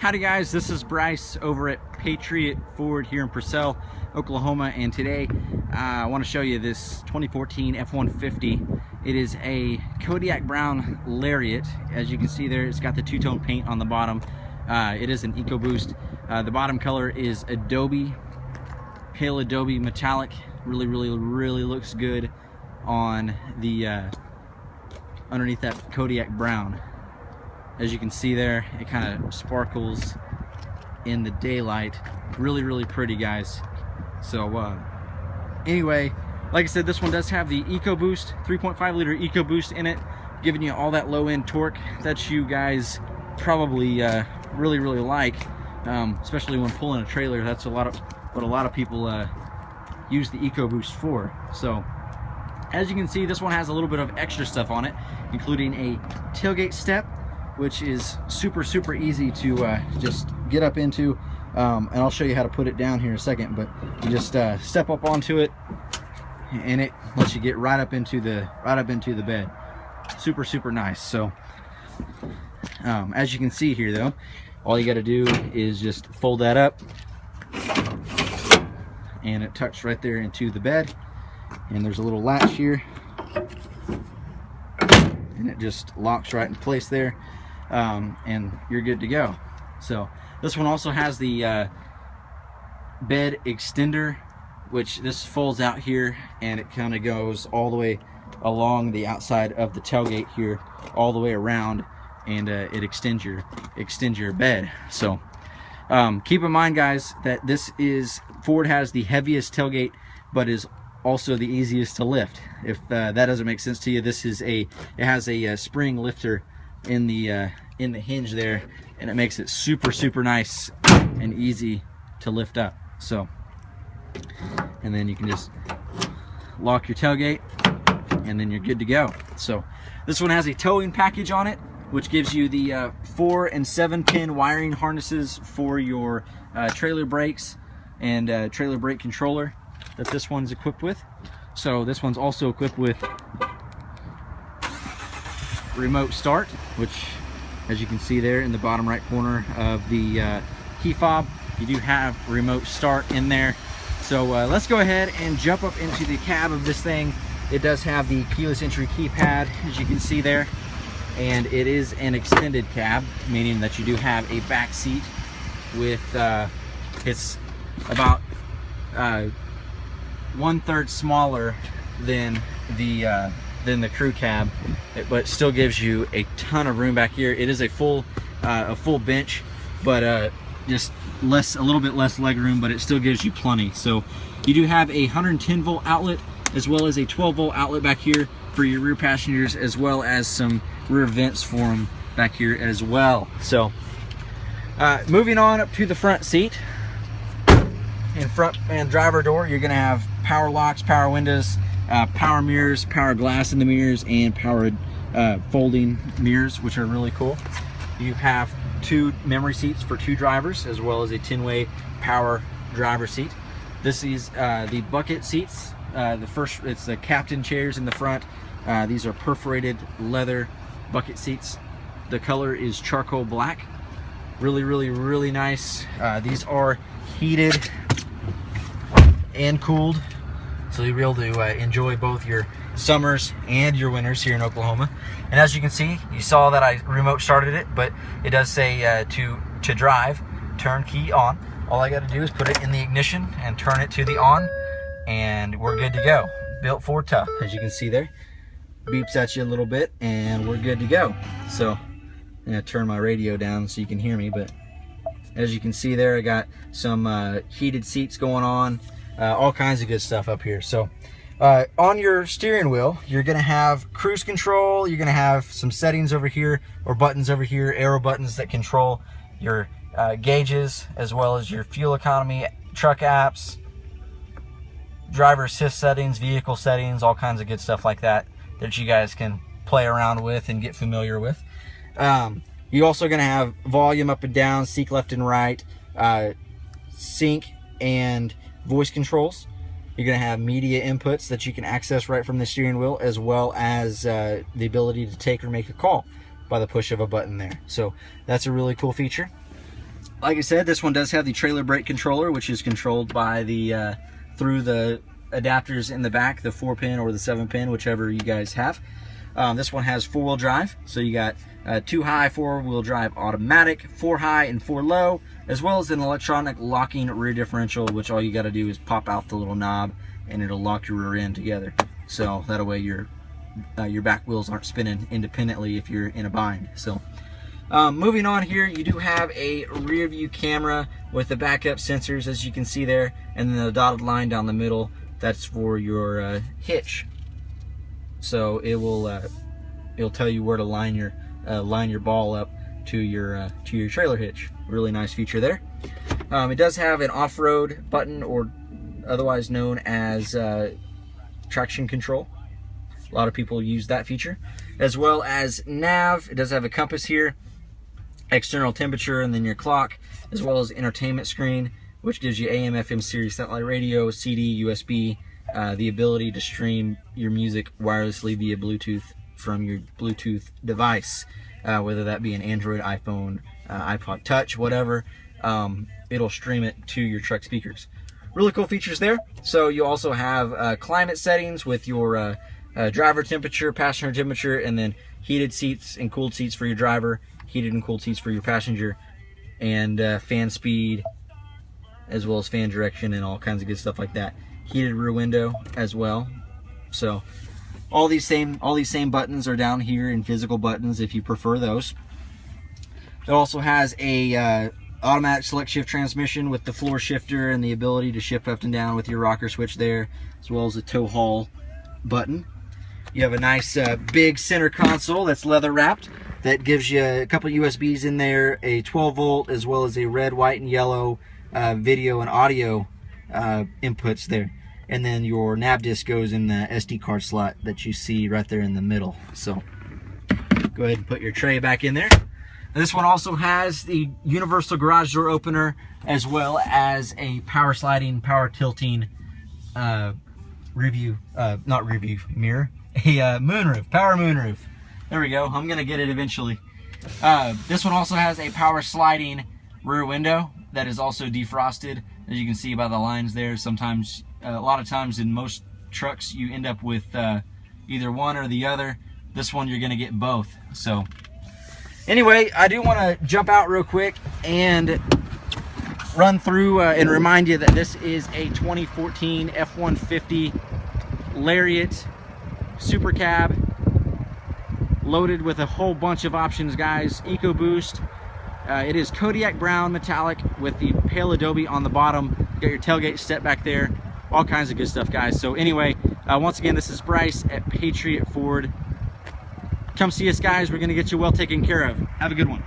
Howdy guys, this is Bryce over at Patriot Ford here in Purcell, Oklahoma, and today I want to show you this 2014 F-150. It is a Kodiak Brown Lariat. As you can see there, it's got the two-tone paint on the bottom. It is an EcoBoost. The bottom color is Adobe, pale Adobe metallic. Really looks good on the underneath that Kodiak Brown. As you can see there, it kind of sparkles in the daylight. Really pretty, guys. So anyway, like I said, this one does have the EcoBoost, 3.5 liter EcoBoost in it, giving you all that low end torque that you guys probably really like, especially when pulling a trailer. That's what a lot of people use the EcoBoost for. So as you can see, this one has a little bit of extra stuff on it, including a tailgate step, which is super easy to just get up into, and I'll show you how to put it down here in a second. But you just step up onto it, and it lets you get right up into the bed. Super nice. So as you can see here, though, all you got to do is just fold that up, and it tucks right there into the bed. And there's a little latch here, and it just locks right in place there. And you're good to go. So this one also has the bed extender, which this folds out here, and it kind of goes all the way along the outside of the tailgate here, all the way around, and it extends your bed. So keep in mind, guys, that Ford has the heaviest tailgate, but is also the easiest to lift. If that doesn't make sense to you, it has a spring lifter in the hinge there, and it makes it super nice and easy to lift up. So, and then you can just lock your tailgate, and then you're good to go. So this one has a towing package on it, which gives you the 4 and 7 pin wiring harnesses for your trailer brakes and trailer brake controller that this one's equipped with. So this one's also equipped with remote start, which, as you can see there in the bottom right corner of the key fob, you do have remote start in there. So let's go ahead and jump up into the cab of this thing. It does have the keyless entry keypad, as you can see there, and it is an extended cab, meaning that you do have a back seat with it's about 1/3 smaller than the crew cab, but still gives you a ton of room back here. It is a full bench, but just a little bit less leg room, but it still gives you plenty. So you do have a 110 volt outlet, as well as a 12 volt outlet back here for your rear passengers, as well as some rear vents for them back here as well. So moving on up to the front seat, in front and driver door, you're gonna have power locks, power windows, power mirrors, power glass in the mirrors, and powered folding mirrors, which are really cool. You have 2 memory seats for 2 drivers, as well as a 10-way power driver seat. This is the bucket seats. It's the captain chairs in the front. These are perforated leather bucket seats. The color is charcoal black. Really nice. These are heated and cooled, so you'll be able to enjoy both your summers and your winters here in Oklahoma. And as you can see, you saw that I remote started it, but it does say to drive, turn key on. All I got to do is put it in the ignition and turn it to the on, and we're good to go. Built Ford tough, as you can see there. Beeps at you a little bit, and we're good to go. So I'm gonna turn my radio down so you can hear me, but as you can see there, I got some heated seats going on. All kinds of good stuff up here. So on your steering wheel, you're gonna have cruise control. You're gonna have some settings over here, or buttons over here, arrow buttons that control your gauges, as well as your fuel economy, truck apps, driver assist settings, vehicle settings, all kinds of good stuff like that you guys can play around with and get familiar with. You're also gonna have volume up and down, seek left and right, sync and voice controls. You're going to have media inputs that you can access right from the steering wheel, as well as the ability to take or make a call by the push of a button there. So that's a really cool feature. like I said, this one does have the trailer brake controller, which is controlled by the through the adapters in the back, the 4-pin or the 7-pin, whichever you guys have. This one has 4-wheel drive, so you got 2 high 4-wheel drive automatic, 4 high and 4 low, as well as an electronic locking rear differential, which all you got to do is pop out the little knob and it'll lock your rear end together. So that way your back wheels aren't spinning independently if you're in a bind. So moving on here, you do have a rear view camera with the backup sensors, as you can see there, and then the dotted line down the middle, that's for your hitch. So it will it'll tell you where to line your ball up to your trailer hitch. Really nice feature there. It does have an off-road button, or otherwise known as traction control. A lot of people use that feature, as well as nav. It does have a compass here, external temperature, and then your clock, as well as entertainment screen, which gives you AM, FM, Sirius satellite radio, CD, USB, the ability to stream your music wirelessly via Bluetooth from your Bluetooth device, whether that be an Android, iPhone, iPod Touch, whatever. It'll stream it to your truck speakers. Really cool features there. So you also have climate settings with your driver temperature, passenger temperature, and then heated seats and cooled seats for your driver, heated and cooled seats for your passenger, and fan speed, as well as fan direction and all kinds of good stuff like that. Heated rear window as well. So all these same buttons are down here in physical buttons if you prefer those. It also has a automatic select shift transmission with the floor shifter and the ability to shift up and down with your rocker switch there, as well as a tow haul button. You have a nice big center console that's leather wrapped that gives you a couple USBs in there, a 12-volt, as well as a red, white, and yellow video and audio inputs there. And then your nav disc goes in the SD card slot that you see right there in the middle. So go ahead and put your tray back in there. This one also has the universal garage door opener, as well as a power sliding, power tilting mirror, a moonroof, power moonroof. There we go. I'm gonna get it eventually. This one also has a power sliding rear window that is also defrosted, as you can see by the lines there. Sometimes, a lot of times in most trucks, you end up with either one or the other. This one you're gonna get both. So anyway, I do want to jump out real quick and run through and remind you that this is a 2014 F-150 Lariat Super Cab, loaded with a whole bunch of options, guys. EcoBoost. It is Kodiak brown metallic with the pale adobe on the bottom. You got your tailgate step back there. All kinds of good stuff, guys. So anyway, once again, this is Bryce at Patriot Ford. Come see us, guys. We're going to get you well taken care of. Have a good one.